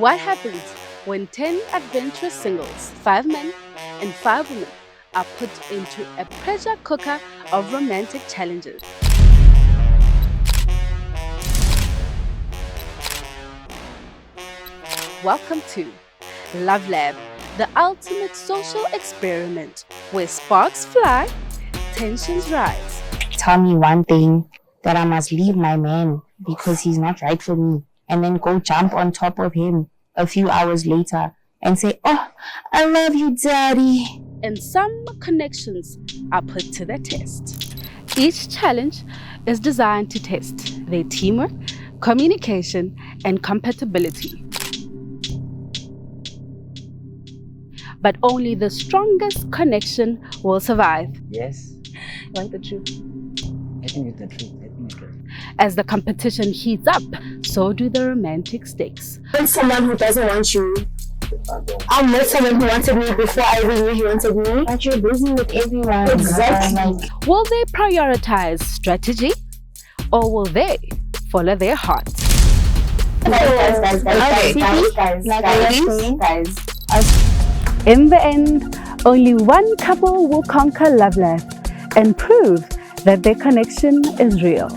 What happens when 10 adventurous singles, 5 men and 5 women, are put into a pressure cooker of romantic challenges? Welcome to Love Lab, the ultimate social experiment where sparks fly, tensions rise. Tell me one thing, that I must leave my man because he's not right for me, and then go jump on top of him a few hours later and say, "Oh, I love you, daddy." And some connections are put to the test. Each challenge is designed to test their teamwork, communication, and compatibility. But only the strongest connection will survive. Yes. Want the truth? Let me with the truth. Let me with the truth. As the competition heats up, so do the romantic stakes. I'm someone who doesn't want you. I met someone who wanted me before I even knew he wanted me. But you're busy with everyone. Exactly. Will they prioritize strategy or will they follow their hearts? Guys. In the end, only one couple will conquer Love Life and prove that their connection is real.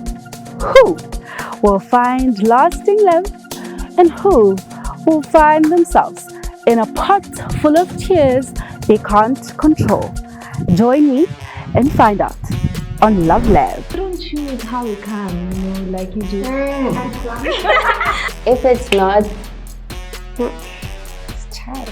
Who will find lasting love and who will find themselves in a pot full of tears they can't control? Join me and find out on Love Lab. Don't choose how it comes, like you just. If it's not, it's child.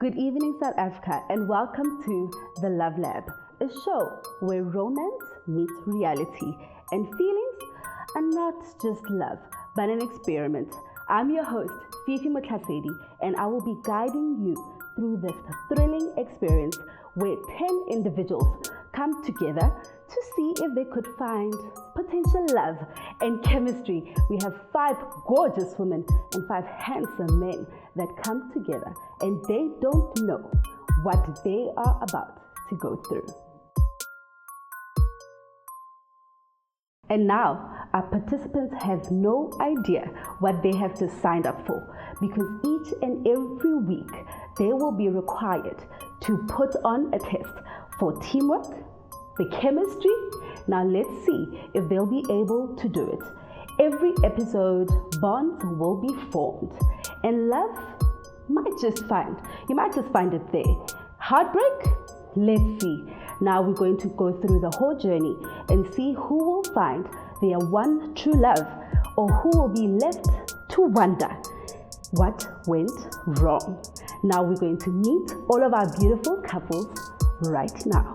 Good evening, South Africa, and welcome to The Love Lab, a show where romance meets reality and feelings are not just love, but an experiment. I'm your host, Fifi Motlasedi, and I will be guiding you through this thrilling experience where 10 individuals come together to see if they could find potential love and chemistry. We have 5 gorgeous women and 5 handsome men that come together, and they don't know what they are about to go through. And now, our participants have no idea what they have just signed up for, because each and every week they will be required to put on a test for teamwork, the chemistry. Now let's see if they'll be able to do it. Every episode, bonds will be formed, and love you might just find it there. Heartbreak? Let's see. Now we're going to go through the whole journey and see who will find their one true love, or who will be left to wonder what went wrong. Now we're going to meet all of our beautiful couples right now.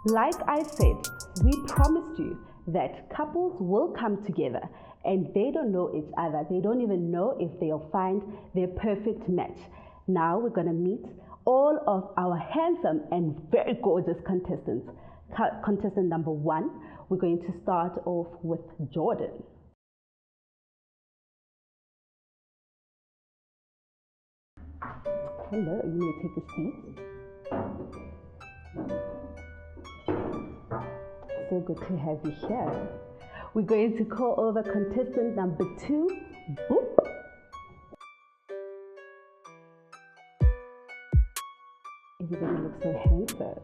Like I said, we promised you that couples will come together and they don't know each other. They don't even know if they'll find their perfect match. Now we're going to meet all of our handsome and very gorgeous contestants. Contestant number 1, we're going to start off with Jordan. Hello, you may take a seat. So good to have you here. We're going to call over contestant number 2, Boop. Everybody looks so handsome.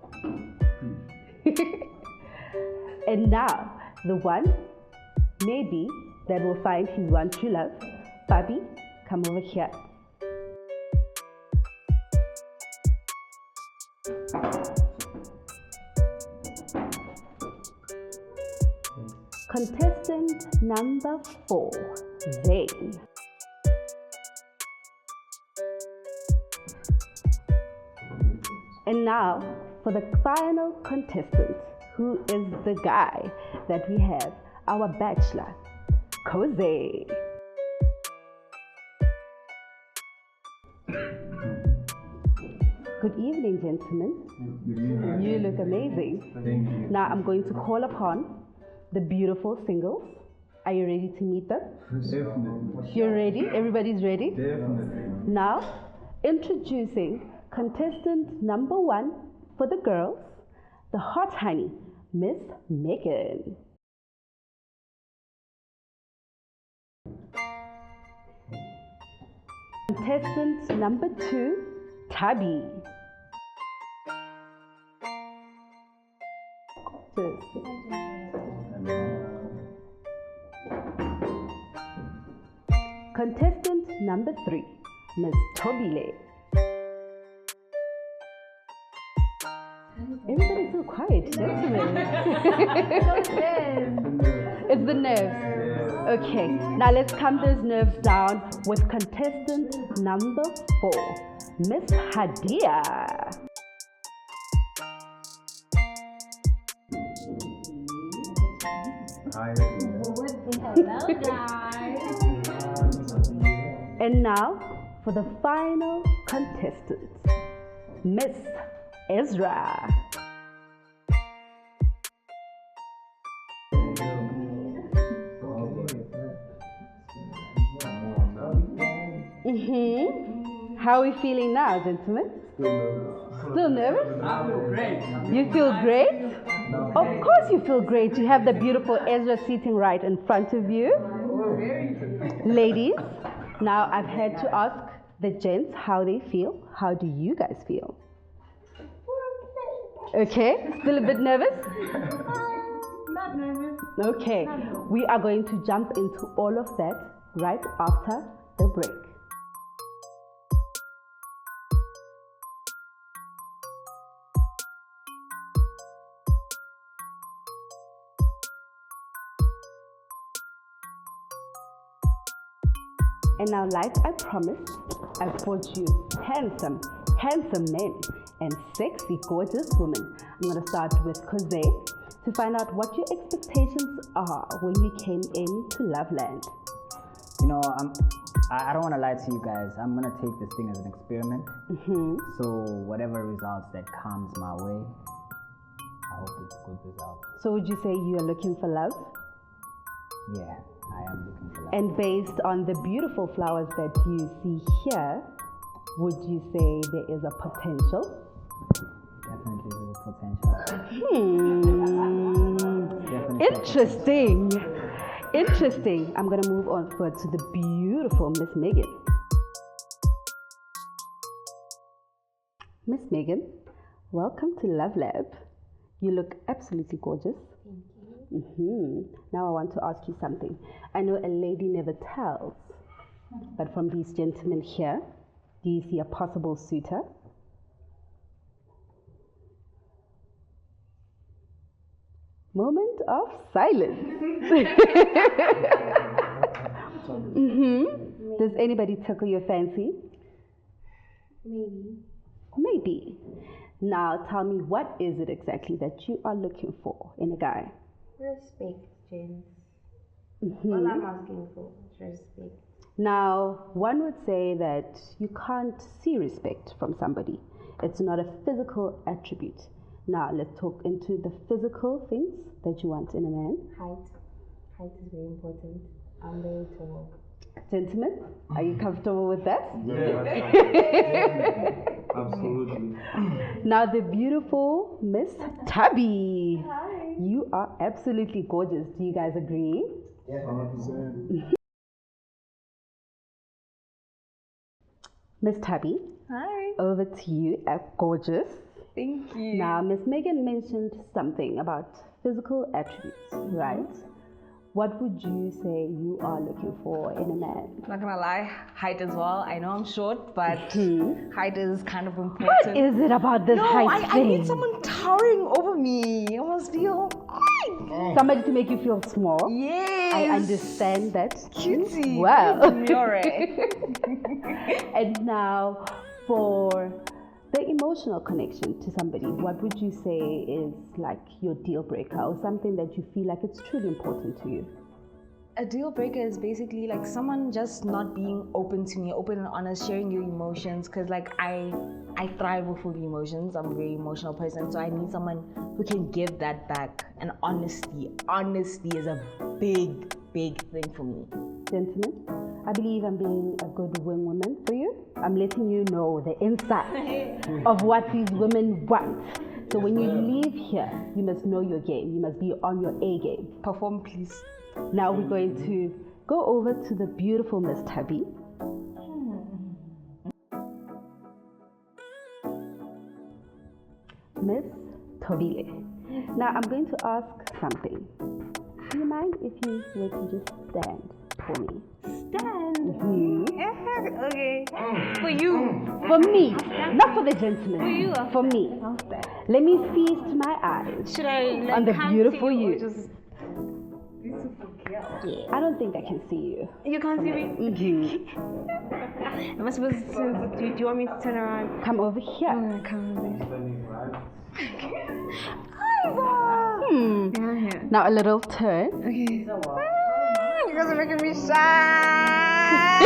And now, the one, maybe, that will find his one true love. Bobby, come over here. Contestant number 4, Zane. And now for the final contestant, who is the guy that we have, our bachelor, Cozy. Good evening, gentlemen. You look amazing. Thank you. Now I'm going to call upon the beautiful singles. Are you ready to meet them? Definitely. You're ready? Everybody's ready? Definitely. Now, introducing contestant number 1 for the girls, the hot honey, Miss Megan. Contestant number 2, Tabby. Contestant number 3, Miss Tobile. Everybody's so quiet, gentlemen. It's the nerves. Okay, now let's calm those nerves down with contestant number 4, Miss Hadia. Hi. Hello, guys. And now for the final contestant, Miss Ezra. How are we feeling now, gentlemen? Still nervous? I feel great. You feel great? Of course you feel great. You have the beautiful Ezra sitting right in front of you. Ladies, now I've had to ask the gents how they feel. How do you guys feel? Okay, still a bit nervous? Not nervous. Okay, we are going to jump into all of that right after the break. And now, like I promised, I've brought you handsome men and sexy, gorgeous women. I'm going to start with Kose to find out what your expectations are when you came into Loveland. You know, I don't want to lie to you guys. I'm gonna take this thing as an experiment. So whatever results that comes my way, I hope it's good results. So would you say you are looking for love? Yeah, I am looking for love. And based on the beautiful flowers that you see here, would you say there is a potential? Definitely there's a potential. Definitely Interesting. Interesting. I'm going to move on forward to the beautiful Miss Megan. Miss Megan, welcome to Love Lab. You look absolutely gorgeous. Thank you. Now I want to ask you something. I know a lady never tells, but from these gentlemen here, do you see a possible suitor? Moment of silence. Does anybody tickle your fancy? Maybe. Maybe. Now tell me, what is it exactly that you are looking for in a guy? Respect, James. All I'm asking for is respect. Now, one would say that you can't see respect from somebody. It's not a physical attribute. Now, let's talk into the physical things that you want in a man. Height. Height is very important. I'm very tall. Gentlemen, are you comfortable with that? Yeah. Absolutely. Now, the beautiful Miss Tabby. Hi. You are absolutely gorgeous. Do you guys agree? 100%. Miss Tabby, Hi. over to you, gorgeous. Thank you. Now, Miss Megan mentioned something about physical attributes, right? What would you say you are looking for in a man? Not gonna lie, height as well. I know I'm short, but height is kind of important. What is it about this no, height I thing? need someone towering over me. I must feel Somebody to make you feel small. yes. I understand that. Cutesy. Wow. Demure. And now, for the emotional connection to somebody, what would you say is like your deal breaker or something that you feel like it's truly important to you? A deal breaker is basically like someone just not being open to me, open and honest, sharing your emotions. Cause like I thrive with full emotions. I'm a very emotional person, so I need someone who can give that back. And honesty is a big thing for me. Gentlemen, I believe I'm being a good wing woman for you. I'm letting you know the inside of what these women want. So when you leave here, you must know your game. You must be on your A game. Perform, please. Now we're going to go over to the beautiful Miss Tabby. Miss Tobile. Now I'm going to ask something. Do you mind if you were to just stand for me? Stand. Okay. For you. For me, not for the gentleman. For you. For me. I'll stand. Let me feast my eyes Should I like on the come beautiful to you? Or you. just... I don't think I can see you. You can't see me? Mhm. Am I supposed to, do you want me to turn around? Come over here. Come over. Yeah, here. Now a little turn. Okay. You guys are making me shy.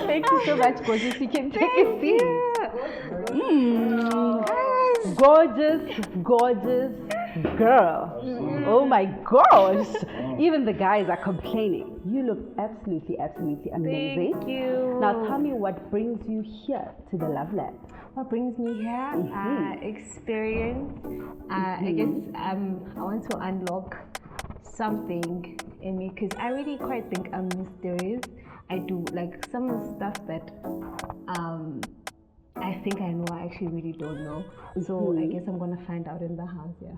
Thank you so much, gorgeous. You can take a seat. Gorgeous girl. Oh my gosh. Even the guys are complaining. You look absolutely amazing. Thank you. Now tell me what brings you here to the Love Lab. What brings me here? Experience. I guess I want to unlock something in me because I really quite think I'm mysterious. I do like some of the stuff that I think I know, I actually really don't know. So I guess I'm gonna find out in the house, yeah.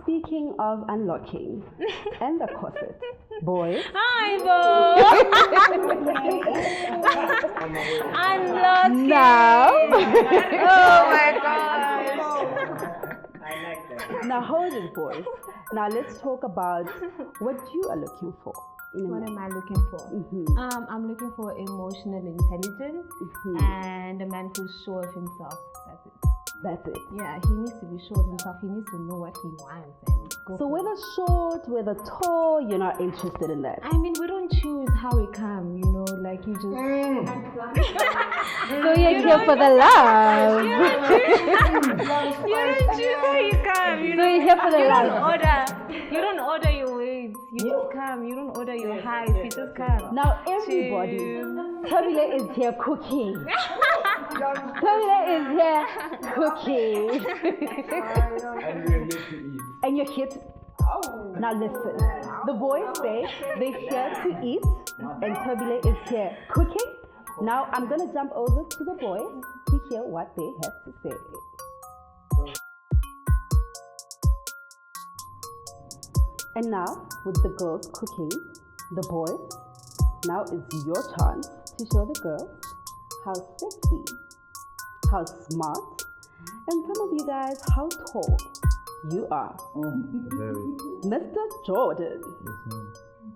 Speaking of unlocking and the corset, boys. Hi, boy. Unlocking. Now, Oh my gosh. now hold it, boys. Now let's talk about what you are looking for in a What man. am I looking for? I'm looking for emotional intelligence and a man who's sure of himself. That's it. That's it. Yeah, he needs to be sure of himself. He needs to know what he wants and go. So for it. whether short, whether tall, you're not interested in that. I mean, we don't choose how we come, you know, like you just. So you're here for the love. You don't choose how you come, you So know. you're here for the You love. don't order your weights. You just come. You don't order your heights. You just come. Now everybody, Tabile is here cooking. Tabile is here cooking. And we're here to eat. And you're here to... Now listen, the boys say they're here to eat and Tabile is here cooking. Now I'm gonna jump over to the boys to hear what they have to say. And now, with the girls cooking, the boys, now it's your chance to show the girls how sexy, how smart, and some of you guys how tall you are. Very. Mr. Jordan, Yes, ma'am.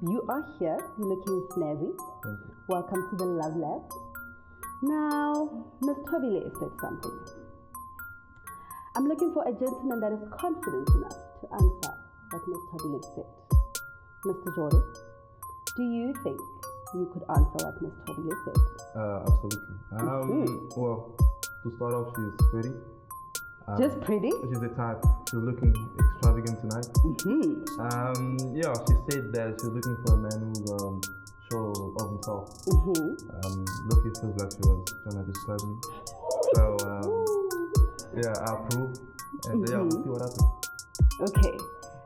you are here, you're looking snazzy. Thank you. Welcome to the Love Lab. Now, Ms. Tobile said something. I'm looking for a gentleman that is confident enough to answer what Ms. Tobile said. Mr. Jordan, do you think you could answer what Ms. Tobile said? Absolutely. Well, to start off, she's pretty. Just pretty? She's the type. She's looking extravagant tonight. Yeah, she said that she's looking for a man who's sure of himself. Look, it feels like she was trying to describe me. So yeah, I approve. And yeah, we'll see what happens. Okay.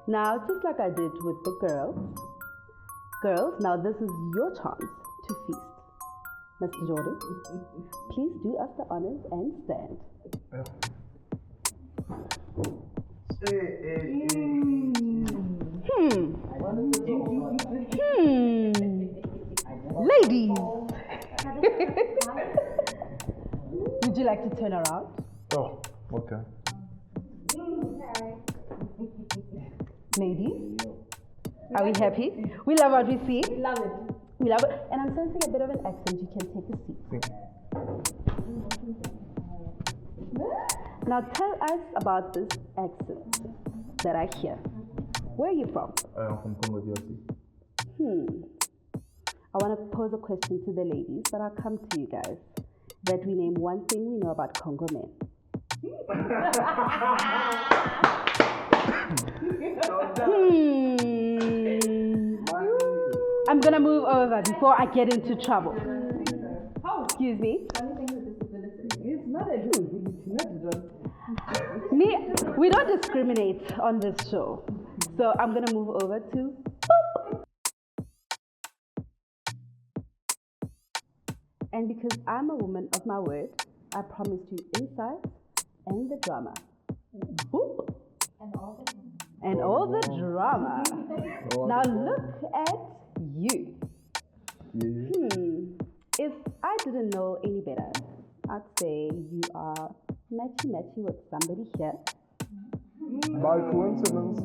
Now, just like I did with the girls, now this is your chance to feast. Mr. Jordan, please do us the honors and stand. Ladies, would you like to turn around? Oh, okay. Ladies, are we happy? We love what we see. We love it. We love it. And I'm sensing a bit of an accent. You can take a seat. Thank you. Now tell us about this accent that I hear. Where are you from? I'm from Congo, DRC. I want to pose a question to the ladies, but I'll come to you guys. That we name one thing we know about Congo men. I'm gonna move over before I get into trouble. Excuse me. It's not a disability. Me, we don't discriminate on this show. So I'm gonna move over to Boop. And because I'm a woman of my word, I promised you insight and the drama. Boop. And all the drama. Now look at you. If I didn't know any better, I'd say you are matchy with somebody here. By coincidence.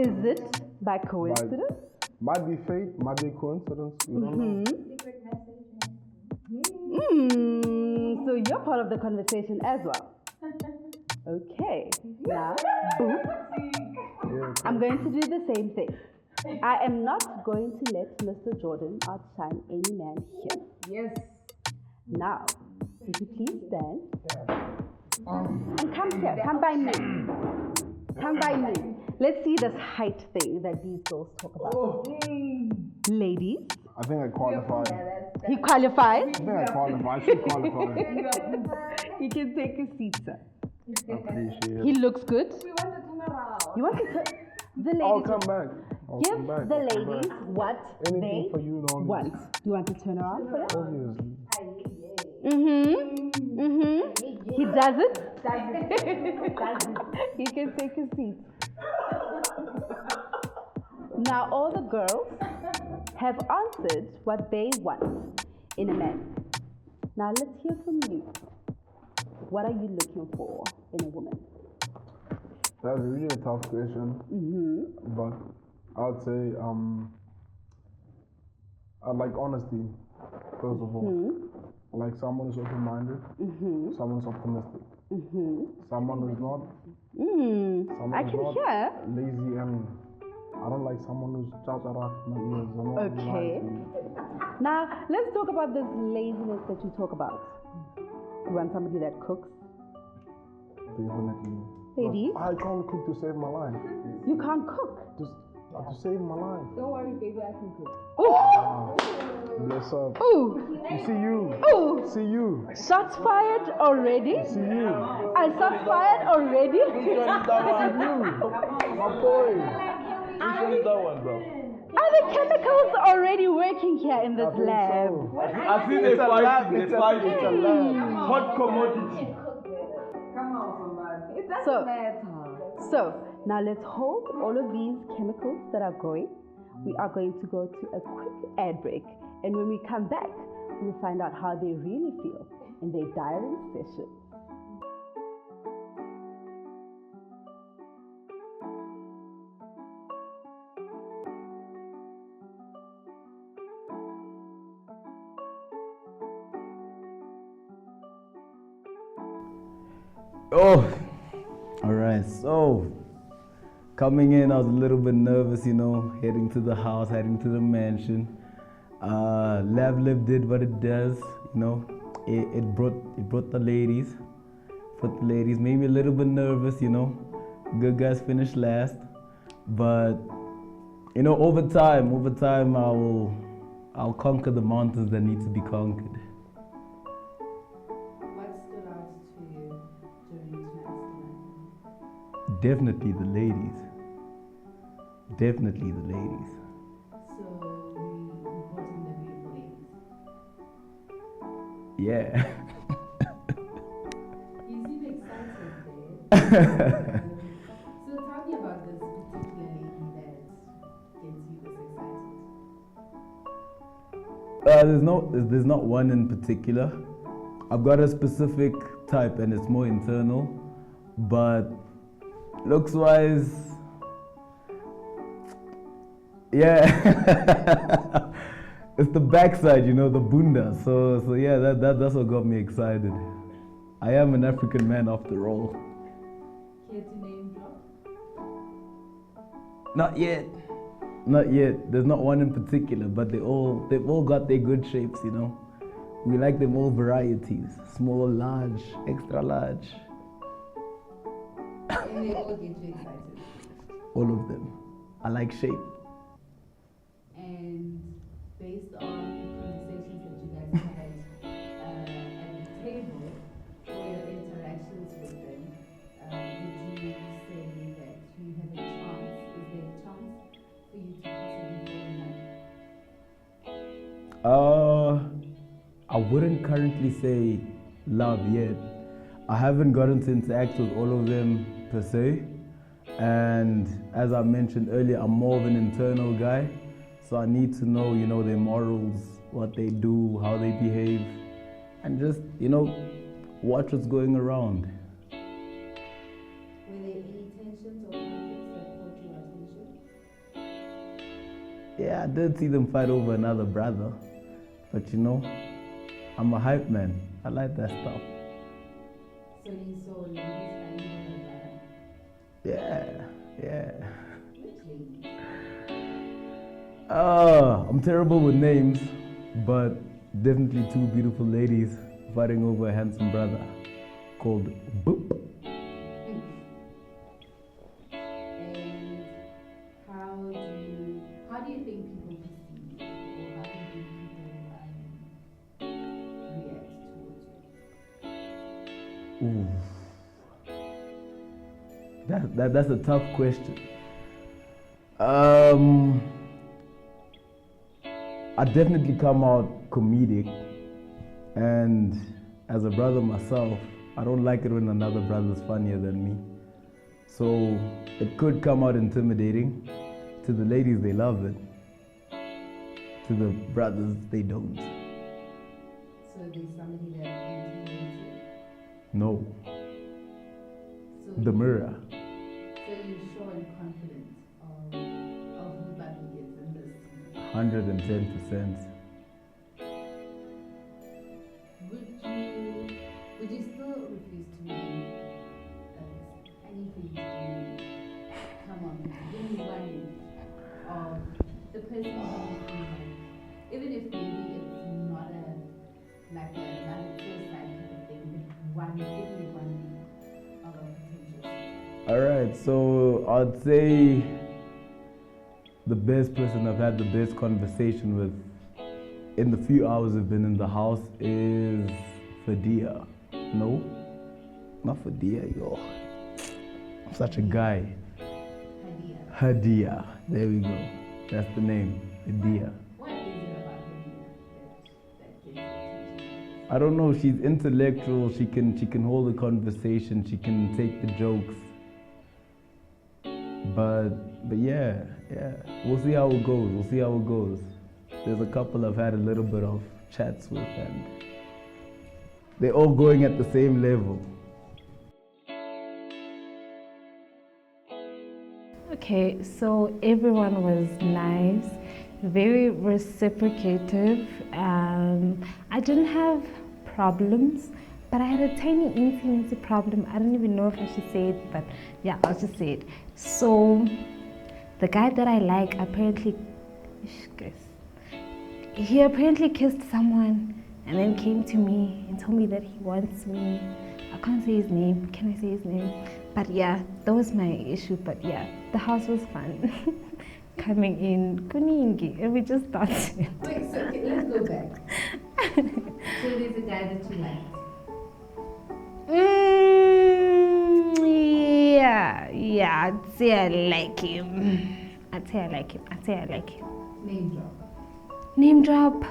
Is it by coincidence? Might be fate, might be coincidence. You don't know. So you're part of the conversation as well. Okay. Now, boop. I'm going to do the same thing. I am not going to let Mr. Jordan outshine any man here. Yes. Now, would you please stand? And come here. Come by me. Come by me. Let's see this height thing that these girls talk about. Ladies. I think I qualified. He qualifies? I think I qualified. I should qualify. You can take a seat, sir. Appreciate He it. looks good. We want to turn around. You want to the ladies? I'll come back. I'll Give come back. the I'll come ladies back. what Anything they for you, darling. want. Do you want to turn around for them? Obviously. He does it? You can take a seat. Now all the girls have answered what they want in a man. Now let's hear from you. What are you looking for in a woman? That's really a tough question. But I'd say I'd like honesty, first of all. Like someone who's open-minded, someone's optimistic, someone who's not, someone I who's can not hear. lazy, and I don't like someone who's just out of my ears. I'm not Okay. lying to you. Now, let's talk about this laziness that you talk about. You want somebody that cooks? Definitely. Ladies? I can't cook to save my life. You can't cook. Just to save my life. Don't worry, baby, I can cook. Bless up. Ooh! See you. Ooh! See you. Shots fired already? See you. And shots fired already? My boy. Which one is that one, bro? Are the chemicals already working here in this lab? So, I see it's they a lab. fight. It's a lab. Hot commodity. Come on, somebody. It doesn't So- matter. So, now let's hold all of these chemicals that are going. We are going to go to a quick ad break. And when we come back, we'll find out how they really feel in their diary session. Oh, all right. So, coming in, I was a little bit nervous, heading to the house, heading to the mansion. Lab Lib did what it does, It brought the ladies, made me a little bit nervous, Good guys finished last, but over time, I'll conquer the mountains that need to be conquered. What stood out to you during tonight's dinner? Definitely the ladies. Definitely the ladies. So, we brought in the beautiful ladies. Yeah. You seem excited there. So, tell me about this particular lady that gets you this excited. There's not one in particular. I've got a specific type and it's more internal, but looks wise, yeah. It's the backside, the bunda. So yeah, that's what got me excited. I am an African man after all. Care to name drop? Not yet. Not yet. There's not one in particular, but they've all got their good shapes, you know. We like them all varieties. Small, large, extra large. And they all get you excited. All of them. I like shape. And based on conversations that you guys had at the table, or your interactions with them, did you say that you had a chance? Is there a chance for you to possibly fall in love? I wouldn't currently say love yet. I haven't gotten to interact with all of them per se. And as I mentioned earlier, I'm more of an internal guy. So I need to know, you know, their morals, what they do, how they behave, and just, you know, watch what's going around. Were there any tensions or conflicts that caught your attention? Yeah, I did see them fight over another brother. But you know, I'm a hype man. I like that stuff. So you saw ladies fighting over brother? Yeah. Which ladies? I'm terrible with names, but definitely two beautiful ladies fighting over a handsome brother called Boop. And how do you think people perceive, or how do you think people react towards you? Ooh. That's a tough question. I definitely come out comedic, and as a brother myself, I don't like it when another brother's funnier than me. So it could come out intimidating. To the ladies, they love it. To the brothers, they don't. So there's somebody that intimidates you? No. So The mirror. So you're sure and confident of who Babi is in this season? 110%. Would you still refuse to name? I need for you to come on, give me one of the person who you feel like, even if maybe it's not like a first sight kind of thing, but give me one of a potential suitor. Alright, so I'd say the best person I've had the best conversation with in the few hours I've been in the house is Fadia. No, not Fadia, yo. I'm such a guy. Hadia. There we go. That's the name. Hadia. What is it about Hadia that gets your attention? I don't know, she's intellectual, she can hold a conversation, she can take the jokes. But yeah, we'll see how it goes. There's a couple I've had a little bit of chats with, and they're all going at the same level. Okay, so everyone was nice, very reciprocative. I didn't have problems, but I had a tiny intimacy problem. I don't even know if I should say it, but yeah, I'll just say it. So the guy that I like apparently, he apparently kissed someone and then came to me and told me that he wants me. I can't say his name. Can I say his name? But yeah, that was my issue. But yeah, the house was fun. Coming in, kuningi, and we just started. Wait, so okay, let's go back. So there's a guy that you like. Yeah, I'd say I like him. Name drop. Name drop.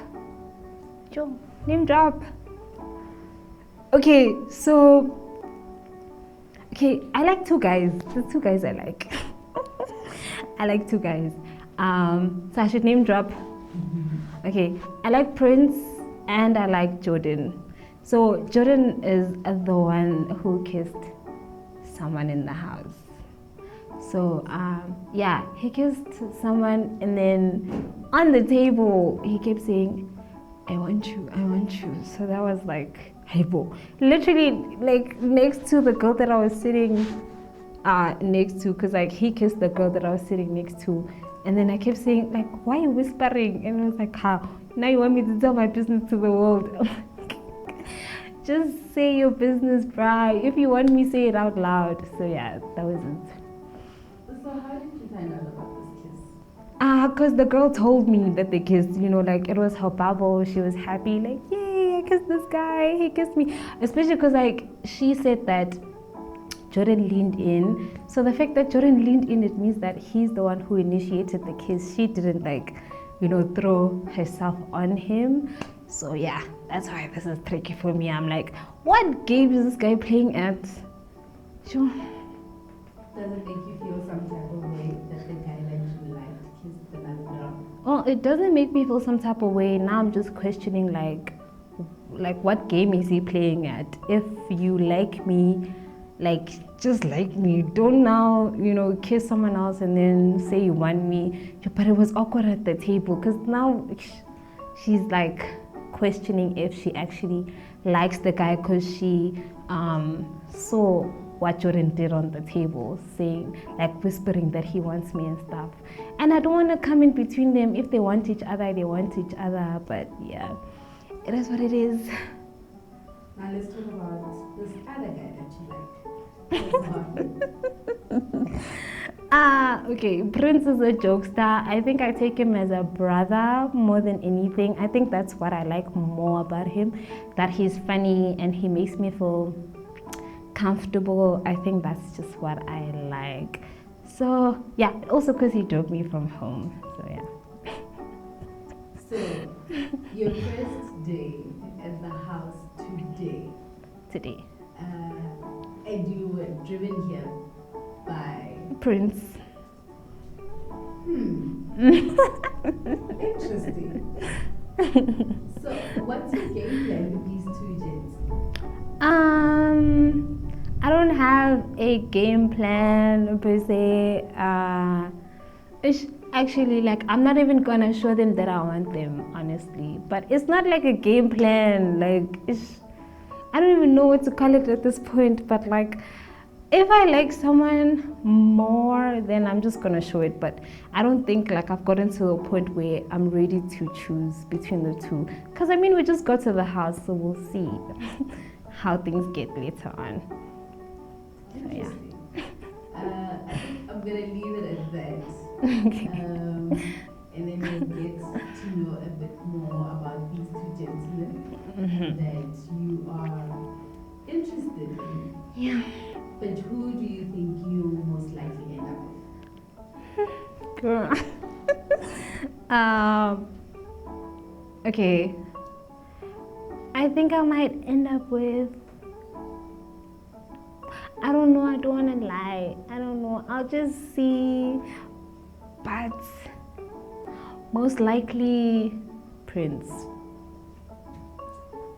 Joe, name drop. Okay, I like two guys. There's two guys I like. I like two guys. So I should name drop. Okay, I like Prince and I like Jordan. So Jordan is the one who kissed someone in the house. So yeah, he kissed someone, and then on the table he kept saying, I want you. So that was like, hey bo. Literally like next to the girl that I was sitting next to, because like he kissed the girl that I was sitting next to, And then I kept saying, like, why are you whispering? And it was like, how? Now you want me to tell my business to the world? Just say your business, bruh. If you want me, say it out loud. So yeah, that was it. So how did you find out about this kiss? Because the girl told me that they kissed, like it was her bubble. She was happy, like, yay, I kissed this guy, he kissed me. Especially because, like, she said that Jordan leaned in. So the fact that Jordan leaned in, it means that he's the one who initiated the kiss. She didn't, like, throw herself on him. So yeah, that's why this is tricky for me. I'm like, what game is this guy playing at? Sure. Does it make you feel some type of way that the guy that you liked kissed another girl? Oh, it doesn't make me feel some type of way. Now I'm just questioning, like what game is he playing at? If you like me, like, just like me. Don't now, kiss someone else and then say you want me. But it was awkward at the table because now she's like questioning if she actually likes the guy because she saw what Jordan did on the table, saying, like, whispering that he wants me and stuff. And I don't want to come in between them. If they want each other, they want each other. But yeah, it is what it is. Now let's talk about this other guy that you like. Okay, Prince is a jokester. I think I take him as a brother more than anything. I think that's what I like more about him, that he's funny and he makes me feel comfortable. I think that's just what I like. So yeah, also because he drove me from home. So yeah. So your first day at the house today. And you were driven here by Prince. Interesting. So what's your game plan with these two gents? I don't have a game plan per se. It's actually, like, I'm not even gonna show them that I want them, honestly. But it's not like a game plan. Like, I don't even know what to call it at this point. But like, if I like someone more, then I'm just gonna show it. But I don't think, like, I've gotten to a point where I'm ready to choose between the two. Because I mean, we just got to the house, so we'll see how things get later on. So yeah. I think I'm gonna leave it at that. Okay. And then we'll get to know a bit more about these two gentlemen that you are interested in. Yeah. But who do you think you most likely end up with? Girl. Okay. I think I might end up with, I don't know, I don't want to lie. I don't know. I'll just see. But most likely Prince.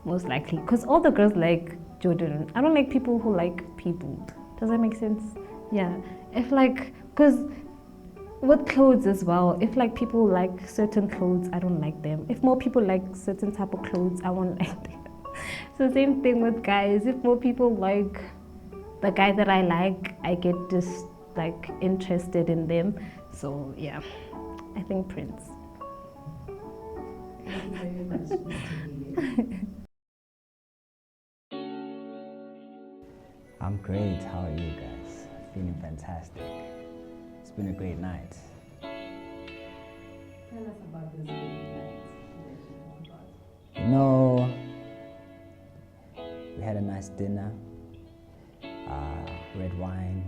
Most likely. Because all the girls like Jordan. I don't like people who like people. Does that make sense? Yeah. If, like, because with clothes as well, if, like, people like certain clothes, I don't like them. If more people like certain type of clothes, I won't like them. So same thing with guys. If more people like the guy that I like, I get just, like, interested in them. So yeah, I think Prince. Thank you very much, Mr. I'm great. How are you guys? Feeling fantastic. It's been a great night. Tell us about this great night that you talk about. You know, we had a nice dinner, red wine,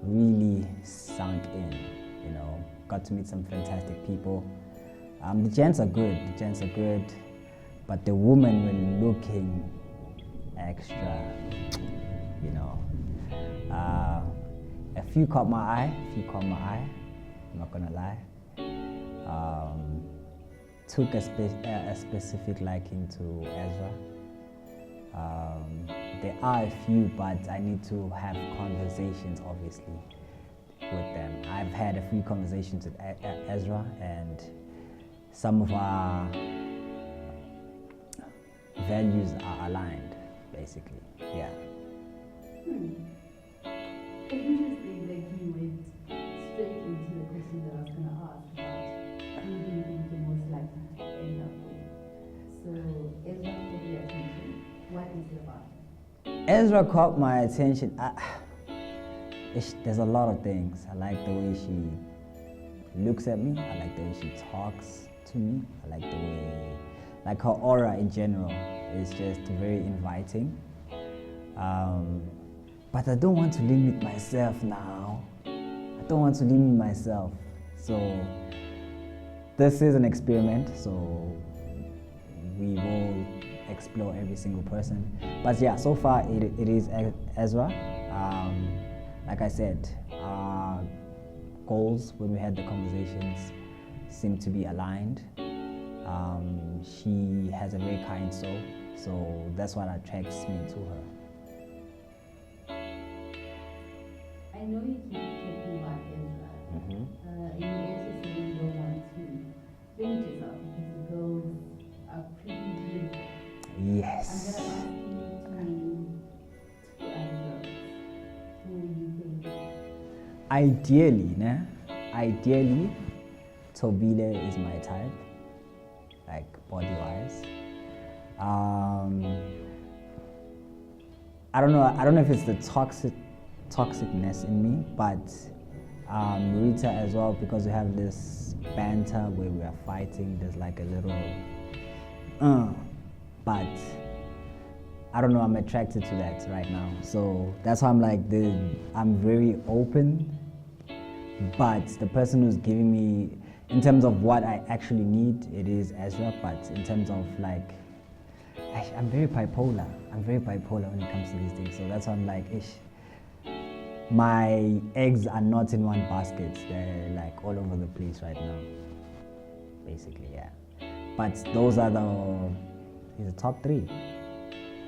really sunk in, got to meet some fantastic people. The gents are good, but the women were looking extra, a few caught my eye, I'm not gonna lie. Took a specific liking to Ezra. There are a few, but I need to have conversations, obviously, with them. I've had a few conversations with Ezra, and some of our values are aligned, basically. Yeah. Interesting that you went straight into the question that I was going to ask about who do you think you're most likely to end up with? So, Ezra caught your attention. What is it about? Ezra caught my attention. There's a lot of things. I like the way she looks at me. I like the way she talks to me. I like the way, like her aura in general is just very inviting. But I don't want to limit myself now. I don't want to limit myself. So this is an experiment. So we will explore every single person. But yeah, so far it is Ezra. Like I said, our goals when we had the conversations seem to be aligned. She has a very kind soul, so that's what attracts me to her. I know you keep talking about Ezra. You also say you don't want to limit yourself because the girls are pretty beautiful. Yes. I'm going to ask you to add girls. Who do you think? Ideally, Tobile is my type, like body-wise. I don't know if it's the toxicness in me, but Rita as well, because we have this banter where we are fighting. There's like a little, but I don't know. I'm attracted to that right now, so that's why I'm like I'm very open. But the person who's giving me, in terms of what I actually need, it is Ezra. But in terms of like, I'm very bipolar. I'm very bipolar when it comes to these things. So that's why I'm like, my eggs are not in one basket. They're like all over the place right now. Basically, yeah. But those are the top three: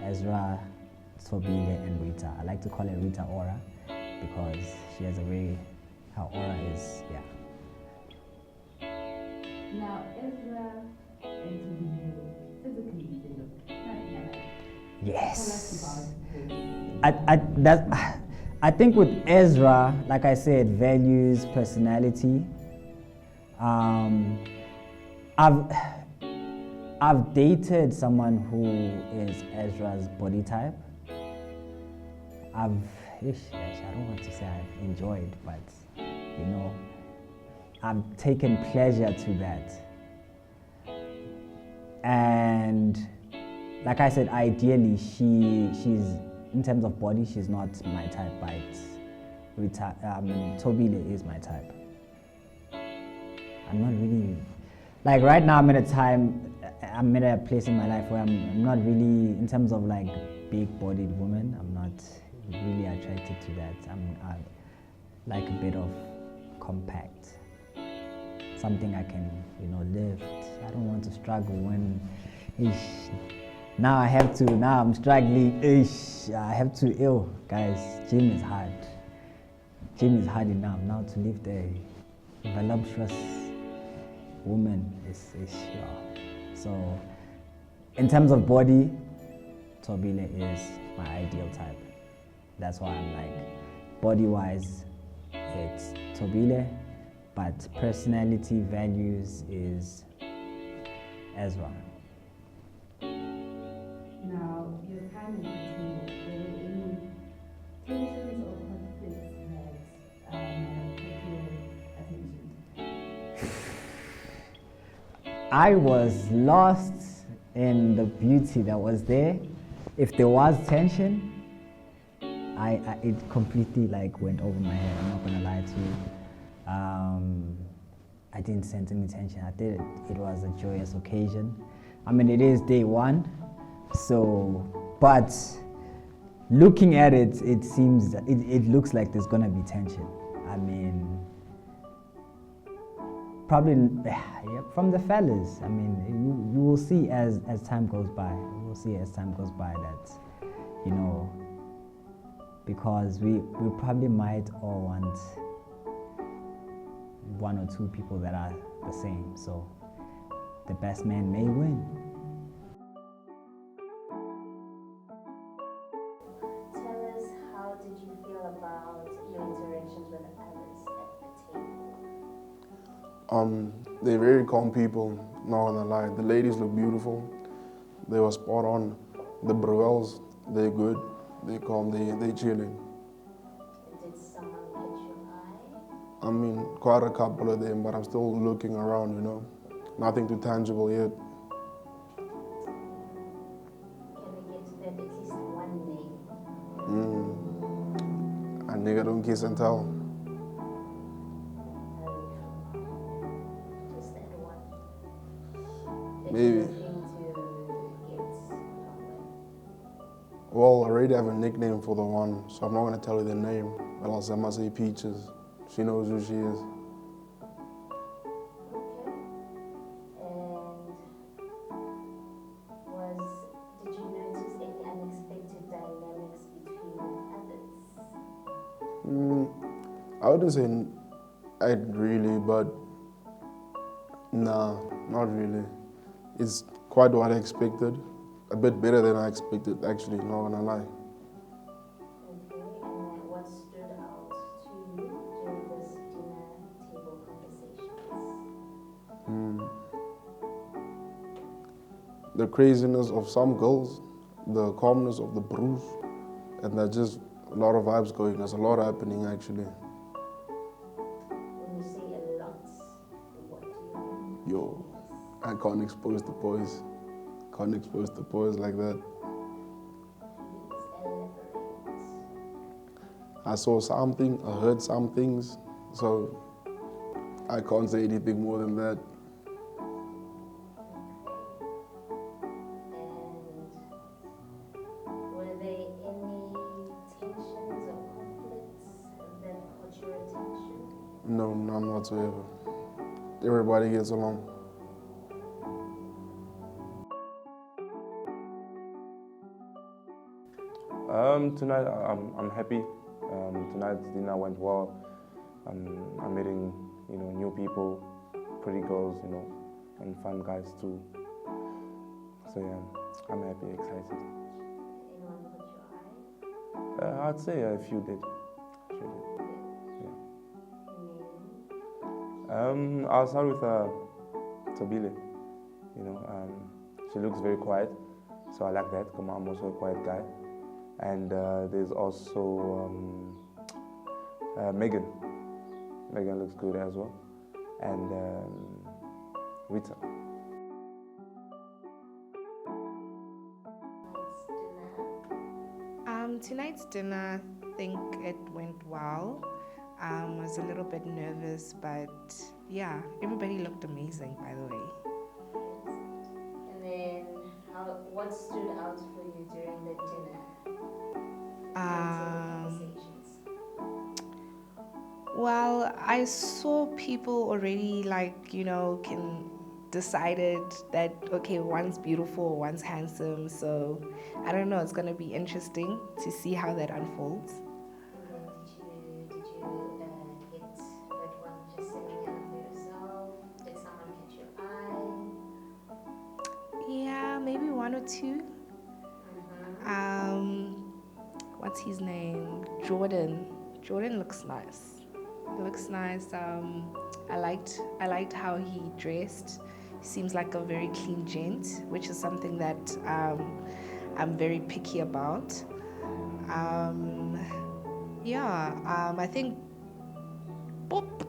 Ezra, Tobile, and Rita. I like to call it Rita Aura because she has her aura is, yeah. Now, Ezra and Tobile, physically, they look nothing alike. Yes. Tell us about this. I think with Ezra, like I said, values, personality. I've dated someone who is Ezra's body type. I don't want to say I've enjoyed, but I've taken pleasure to that. And like I said, ideally, she's in terms of body, she's not my type, but Tobile is my type. I'm not really, like right now I'm at a place in my life where I'm not really, in terms of like big-bodied women, I'm not really attracted to that. I like a bit of compact, something I can, lift. I don't want to struggle when, now I'm struggling, I have to, guys, gym is hard. Gym is hard enough. Now to lift a voluptuous woman is so in terms of body, Tobile is my ideal type. That's why I'm like, body-wise, it's Tobile, but personality, values is Ezra. Now, your time in between, were there any tensions or conflicts that caught your attention? I was lost in the beauty that was there. If there was tension, it completely like went over my head. I'm not gonna lie to you. I didn't sense any tension. It was a joyous occasion. I mean, it is day one, but looking at it, it looks like there's gonna be tension. I mean, probably from the fellas. I mean, you will see as time goes by. You will see as time goes by that, because we probably might all want one or two people that are the same. So the best man may win. Tell us, how did you feel about your interactions with others at the table? They're very calm people, not gonna lie. The ladies look beautiful. They were spot on. The Bruels, they're good. They calm, they chilling. Did someone catch your eye? I mean, quite a couple of them, but I'm still looking around, you know. Nothing too tangible yet. Can we get to that at least one name? A nigga don't kiss and tell. Just that one. That Maybe. you're looking to get somewhere. Well, I already have a nickname for the one, so I'm not gonna tell you the name, but I'll say Peaches. She knows who she is. Okay. And did you notice any unexpected dynamics between others? I wouldn't say really, but nah, not really. It's quite what I expected. A bit better than I expected, actually, not gonna lie. Okay. And what stood out to you during this dinner table conversations? The craziness of some girls, the calmness of the brews, and there's just a lot of vibes going. There's a lot happening, actually. When you say a lot, what do you mean? Yo, I can't expose the boys. Can't expose the boys like that. Please elaborate. I saw something, I heard some things, so I can't say anything more than that. And were there any tensions or conflicts that caught your attention? No, none whatsoever. Everybody gets along. Tonight I'm happy. Tonight's dinner went well. I'm meeting, new people, pretty girls, and fun guys too. So yeah, I'm happy, excited. Anyone caught your eye? I'd say a few did. Name? I'll start with Tabile. She looks very quiet, so I like that because I'm also a quiet guy. And there's also Megan. Megan looks good as well. And Rita. Tonight's dinner, I think it went well. I was a little bit nervous, but yeah, everybody looked amazing, by the way. And then, what stood out for you during the dinner? Conversations. Well, I saw people already decided that, okay, one's beautiful, one's handsome, so I don't know, it's going to be interesting to see how that unfolds. And then did you get that one just sitting down for yourself? Did someone catch your eye? Yeah, maybe one or two. What's his name? Jordan. Jordan looks nice. He looks nice. I liked how he dressed. Seems like a very clean gent, which is something that I'm very picky about. I think Boop.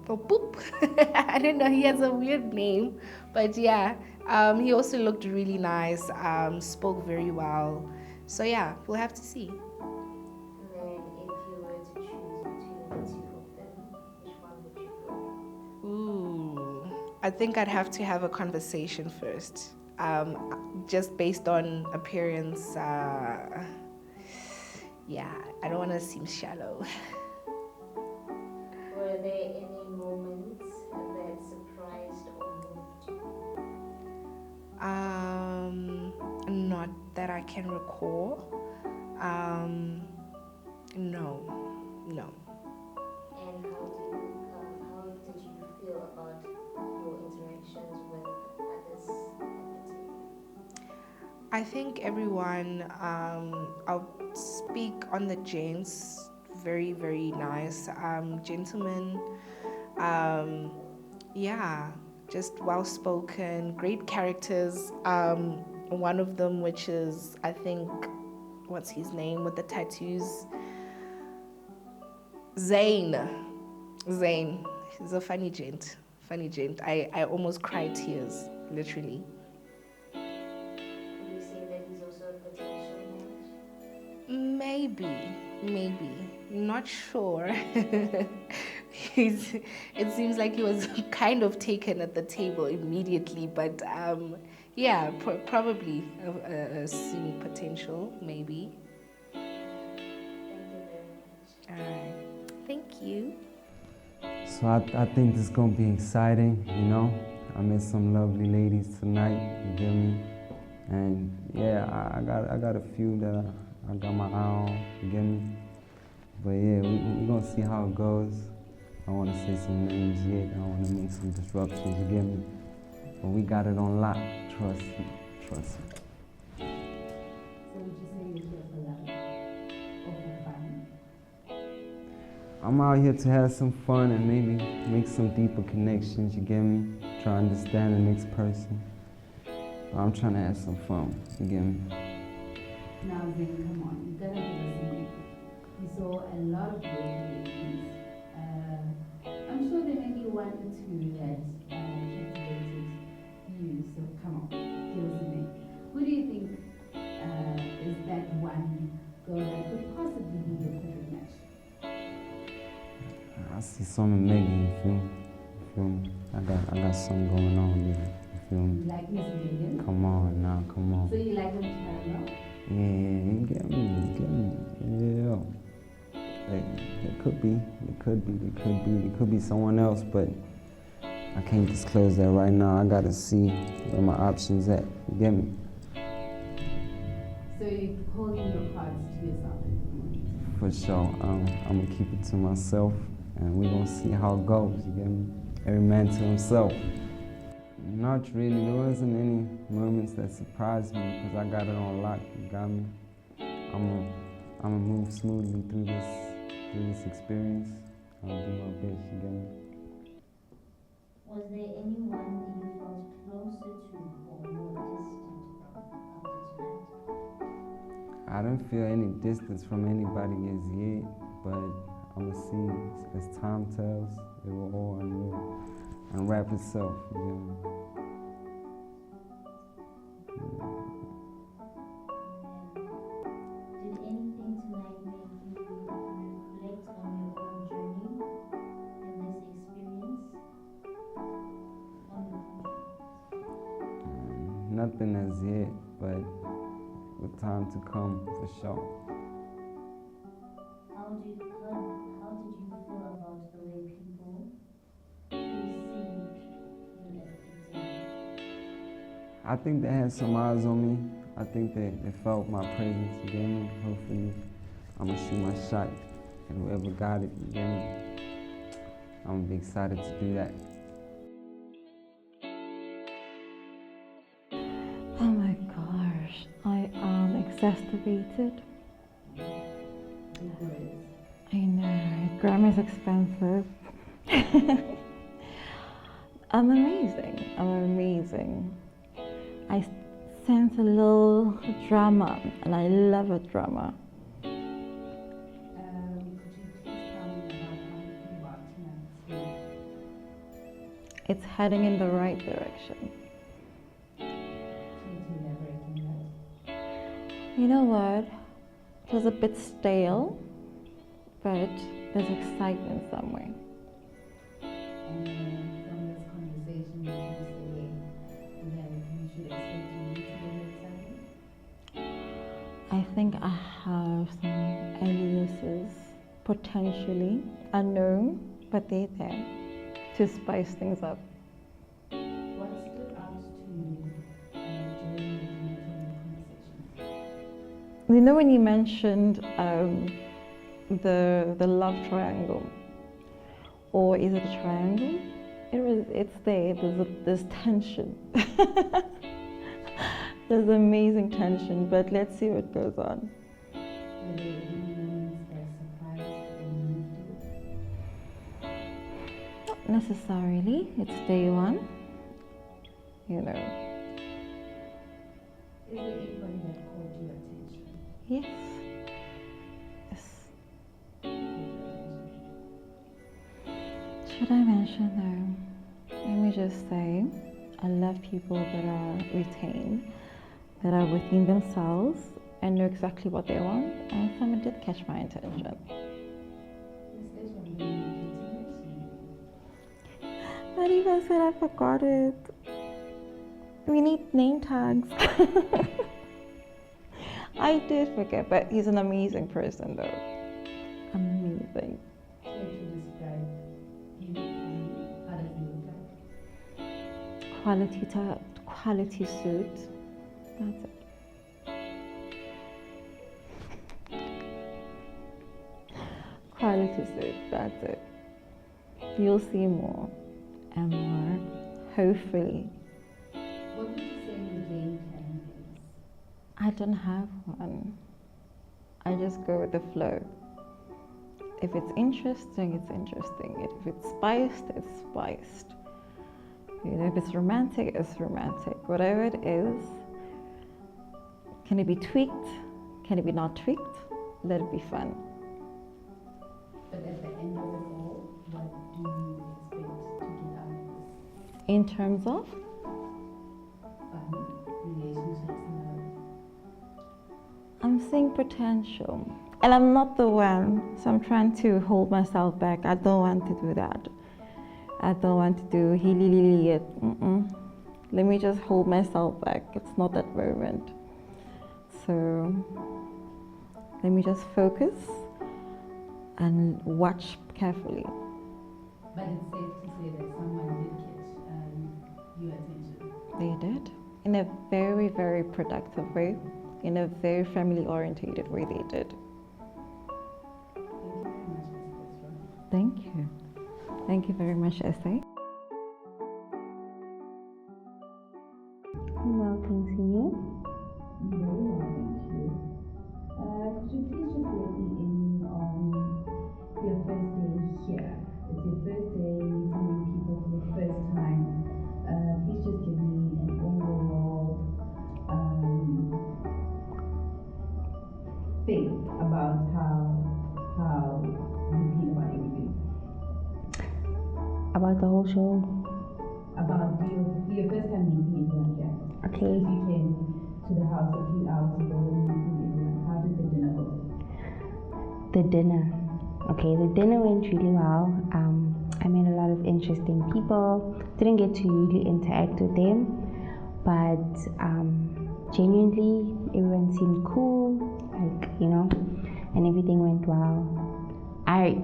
Oh, Boop. I don't know, he has a weird name, but yeah, he also looked really nice, spoke very well. So yeah, we'll have to see. And then if you were to choose between the two of them, which one would you go? Ooh, I think I'd have to have a conversation first. Just based on appearance, yeah, I don't want to seem shallow. Were there any moments that surprised or moved you? Not that I can recall. No. And how did you feel about your interactions with others at the table? I think everyone, I'll speak on the gents, very, very nice. Gentlemen, yeah, just well spoken, great characters. One of them, which is, I think, what's his name with the tattoos? Zayn. Zayn. He's a funny gent. Funny gent. I almost cried tears, literally. Would you say that he's also a potential match? Maybe. Not sure. It seems like he was kind of taken at the table immediately, but yeah, probably seeing potential, maybe. Thank you very much. All right. Thank you. So I think this is gonna be exciting, you know. I met some lovely ladies tonight, you get me? And yeah, I got a few that I got my eye on, you get me? But yeah, we gonna see how it goes. I wanna say some names yet, I wanna make some disruptions, you get me? But we got it on lock, trust me. So would you say you're here for love or for fun? I'm out here to have some fun and maybe make some deeper connections, you get me? Try to understand the next person. But I'm trying to have some fun, you get me? Now then, come on, you gotta give us a name. We saw a lot of beautiful ladies. I'm sure there may be one or two that captivated you, so come on, give us a name. Who do you think is that one girl that could possibly be the perfect match? I see some Megan, you feel me? You feel me? I got something going on there, you feel me? You like Miss Megan? Come on now, come on. So you like them caramel? Yeah, you get me, yeah. Like, it could be someone else, but I can't disclose that right now. I gotta see where my options at, you get me? So you're holding your cards to yourself at the moment? For sure, I'm gonna keep it to myself, and we're gonna see how it goes, you get me? Every man to himself. Not really, there wasn't any moments that surprised me because I got it on lock, you got me? I'm gonna move smoothly through this experience. I'll do my best, you get me? Was there anyone you felt closer to or more distant from after tonight? I don't feel any distance from anybody as yet, but I'm gonna see as time tells, it will all unwrap itself, you get me? Did anything tonight make you reflect on your own journey and this experience? Nothing as yet, but with time to come, for sure. How did you feel about the way people received you at tonight? I think they had some eyes on me. I think they felt my presence, you get me? Hopefully, I'm gonna shoot my shot, and whoever got it, you get me? I'm gonna be excited to do that. Oh my gosh, I am exasperated. I know, Grammar is expensive. I'm amazing. I sense a little drama, and I love a drama. Could you please tell me about how you feel about tonight's game? It's heading in the right direction. Can you elaborate on that? You know what? It was a bit stale, but there's excitement somewhere. And from this conversation, would you say that we should expect you to be excited? I think I have some aliases, potentially unknown, but they're there to spice things up. What stood out to you during the conversation? You know when you mentioned the love triangle, or is it a triangle? It's there. There's tension. There's amazing tension, but let's see what goes on. Were there any moments that surprised or moved you? Not necessarily. It's day one. You know. Is there anybody that caught your attention? Yes. Yes. Should I mention though? Let me just say, I love people that are retained, that are within themselves and know exactly what they want, and someone did catch my attention. But even said I forgot it. We need name tags. I did forget, but he's an amazing person though. Amazing. How to describe him? How does he look like? Quality suit. That's it. Quality suit. That's it. You'll see more and more. Hopefully. What would you say your game plan is? I don't have one. I just go with the flow. If it's interesting, it's interesting. If it's spiced, it's spiced. You know, if it's romantic, it's romantic. Whatever it is, can it be tweaked? Can it be not tweaked? Let it be fun. But at the end of it all, what do you expect to get out of this? In terms of? Fun, relationships, love. I'm seeing potential. And I'm not the one, so I'm trying to hold myself back. I don't want to do that. I don't want to do it. Let me just hold myself back. It's not that moment. So let me just focus and watch carefully. But it's safe to say that someone did catch your attention. They did. In a very, very productive way. In a very family-oriented way, they did. Thank you very much, Ms. Petra. Thank you. Thank you very much, Essay. Well, continue. Very well, thank you. Could you please just let me in on your first day here? It's your first day meeting people for the first time. Please just give me an overall thing about how you feel about everything. About the whole show. About your first time meeting everyone here. Okay. You came to the house a few hours ago and meeting everyone. How did the dinner go? The dinner. Okay, the dinner went really well. I met a lot of interesting people. Didn't get to really interact with them, but genuinely everyone seemed cool, and everything went well.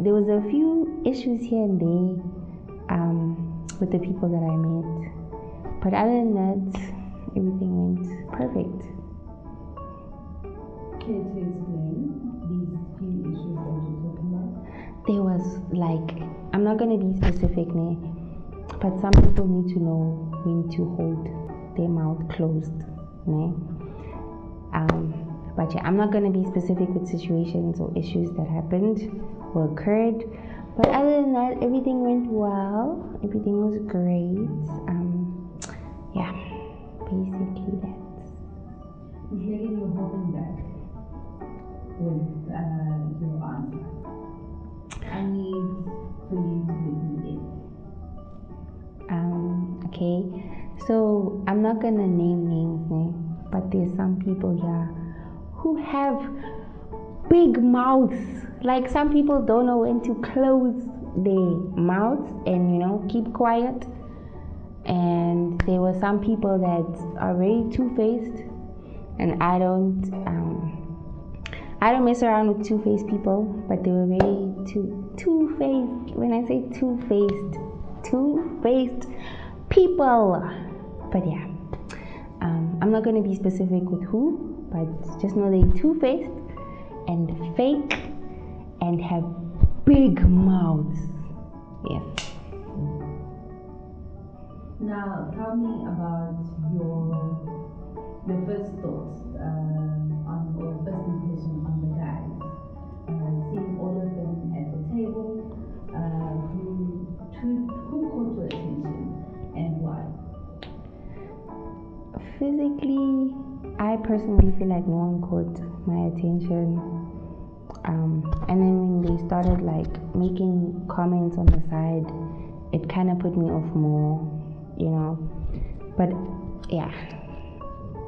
There was a few issues here and there with the people that I met, but other than that, everything went perfect. Care to explain these few issues that you're talking about? There was I'm not going to be specific, but some people need to know when to hold their mouth closed. But yeah, I'm not going to be specific with situations or issues that happened or occurred. But other than that, everything went well. Everything was great. Yeah, basically that's. Megan, you're holding back with your answer. I need for you to let me in. Okay, so I'm not gonna name names, but there's some people here who have big mouths. Like some people don't know when to close their mouths and keep quiet. And there were some people that are very two-faced, and I don't mess around with two-faced people, but they were very two-faced. When I say two-faced people. But yeah, I'm not going to be specific with who, but just know they're two-faced and fake and have big mouths. Yes. Now, tell me about your first thoughts or first impression on the guys. Seeing all of them at the table, who personally feel like no one caught my attention. And then when they started like making comments on the side, it kind of put me off more, you know. But yeah,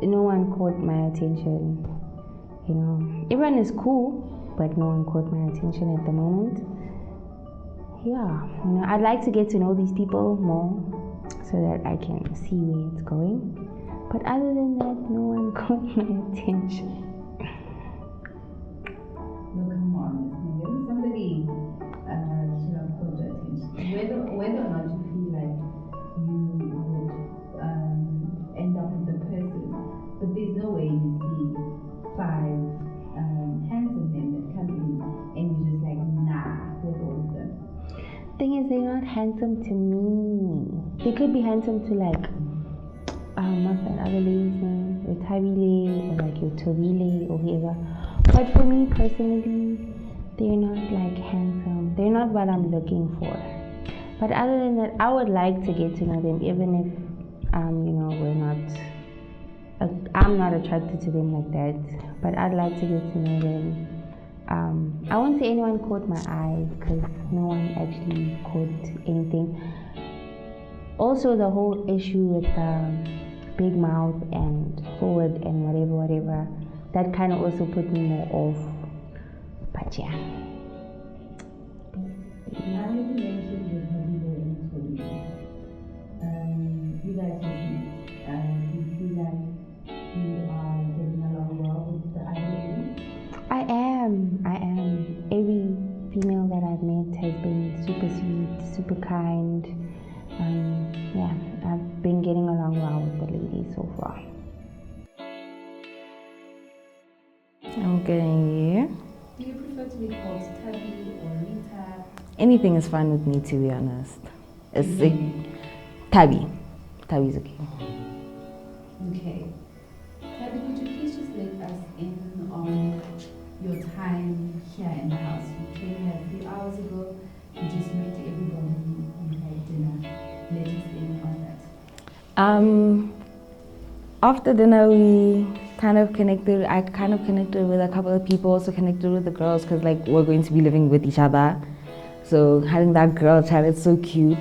no one caught my attention, you know. Everyone is cool, but no one caught my attention at the moment. Yeah, you know, I'd like to get to know these people more so that I can see where it's going. But other than that, no one caught my attention. No, come on, Megan. Somebody should have caught your attention. Whether or not you feel like you would end up with the person, but there's no way you see 5 handsome men that come in and you're just like, nah, with all of them. Thing is, they're not handsome to me. They could be handsome to like, what's that other lady's name? Your Tabile or like your Tobile or whoever. But for me personally, they're not like handsome. They're not what I'm looking for. But other than that, I would like to get to know them, even if, you know, I'm not attracted to them like that. But I'd like to get to know them. I won't say anyone caught my eye because no one actually caught anything. Also, the whole issue with big mouth and forward and whatever, that kind of also put me more off. But yeah. I already mentioned your Habibo and Toby. You guys just met. Do you feel like you are getting along well with the other ladies? I am. Every female that I've met has been super sweet, super kind. Yeah, I've been getting along well with the ladies so far. I'm getting you. Do you prefer to be called Tabi or Rita? Anything is fine with me, to be honest. It's like Tabi. Tabi's okay. Okay. Tabi, could you please just let us in on your time here in the house? You came here a few hours ago. You just met everybody. You had dinner. Let us in on that. After dinner, we kind of connected. I kind of connected with a couple of people, also connected with the girls because like we're going to be living with each other. So having that girl chat is so cute.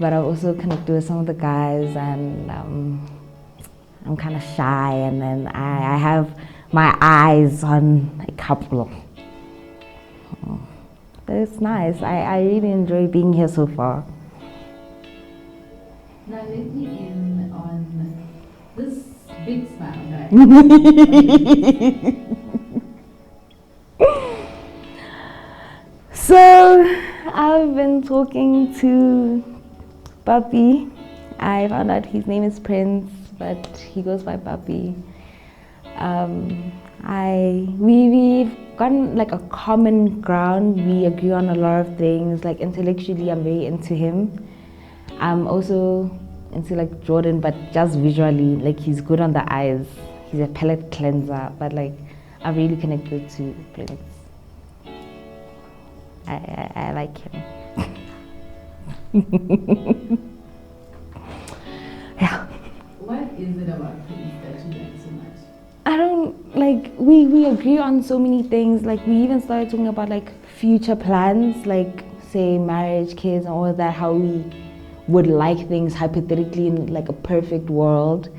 But I also connected with some of the guys, and I'm kind of shy, and then I have my eyes on a couple. But it's nice. I really enjoy being here so far. Now let me in on this big smile, right? So I've been talking to Papi. I found out his name is Prince, but he goes by Papi. We've gotten like a common ground. We agree on a lot of things. Like intellectually, I'm very into him. I'm also into like Jordan, but just visually. Like he's good on the eyes. He's a palette cleanser, but like I really connected to Prince. I like him. Yeah. What is it about Prince that you like so much? I don't like, we agree on so many things. Like we even started talking about like future plans, like say marriage, kids and all of that, how we would like things hypothetically in like a perfect world.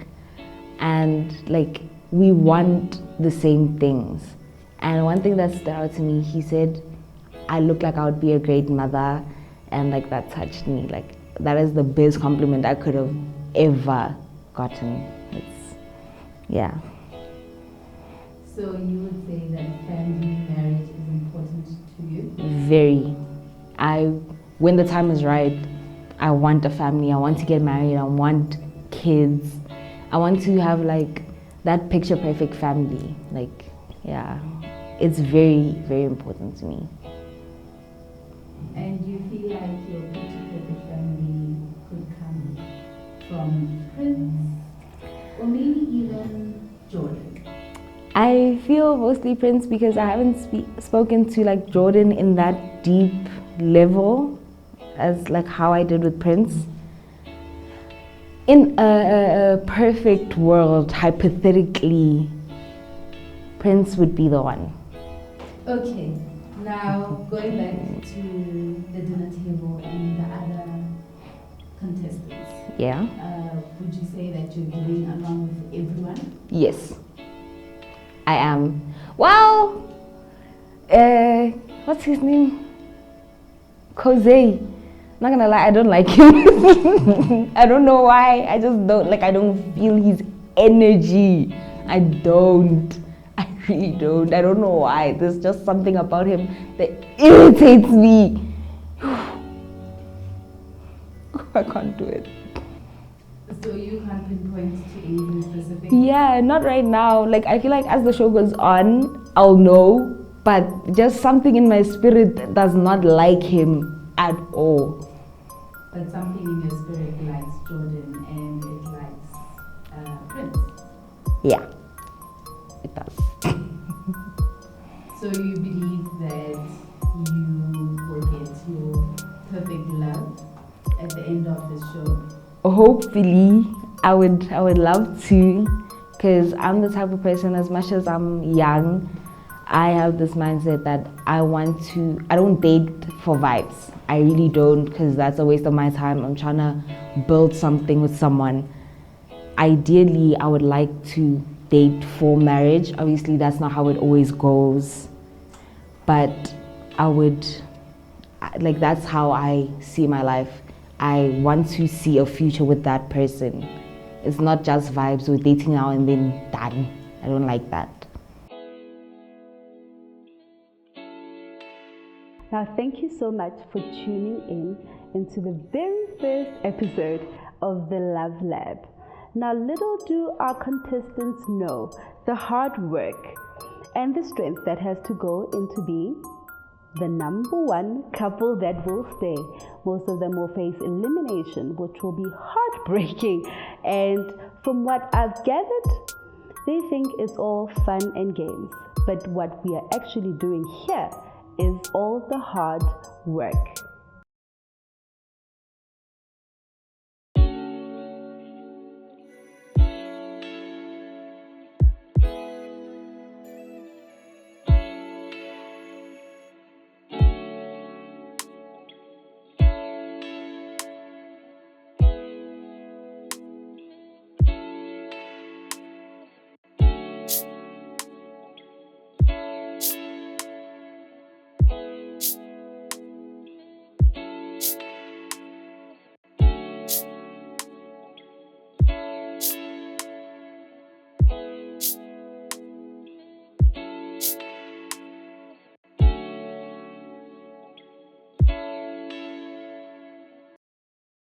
And like we want the same things. And one thing that stood out to me, he said, I look like I would be a great mother, and like that touched me. Like that is the best compliment I could have ever gotten. It's, yeah. So you would say that family marriage is important to you? Very. When the time is right, I want a family. I want to get married. I want kids. I want to have like that picture perfect family. Like, yeah, it's very, very important to me. And do you feel like your picture perfect family could come from Prince or maybe even Jordan? I feel mostly Prince because I haven't spoken to like Jordan in that deep level as like how I did with Prince. In a perfect world, hypothetically, Prince would be the one. Okay, now going back to the dinner table and the other contestants. Yeah. Would you say that you're getting along with everyone? Yes, I am. Well, what's his name? Jose. Not gonna lie, I don't like him. I don't know why. I just don't like. I don't feel his energy. I really don't. I don't know why. There's just something about him that irritates me. I can't do it. So you can't pinpoint to anything specific? Yeah, not right now. Like, I feel like as the show goes on, I'll know. But just something in my spirit does not like him at all. But something in your spirit likes Jordan and it likes Prince? Yeah, it does. So you believe that you will get your perfect love at the end of the show? Hopefully, I would love to, because I'm the type of person, as much as I'm young, I have this mindset that I don't date for vibes. I really don't, because that's a waste of my time. I'm trying to build something with someone. Ideally, I would like to date for marriage. Obviously, that's not how it always goes. But that's how I see my life. I want to see a future with that person. It's not just vibes, we're dating now and then done. I don't like that. Now, thank you so much for tuning in into the very first episode of the Love Lab. Now, little do our contestants know the hard work and the strength that has to go into being the number one couple that will stay. Most of them will face elimination, which will be heartbreaking. And from what I've gathered, they think it's all fun and games. But what we are actually doing here is all the hard work.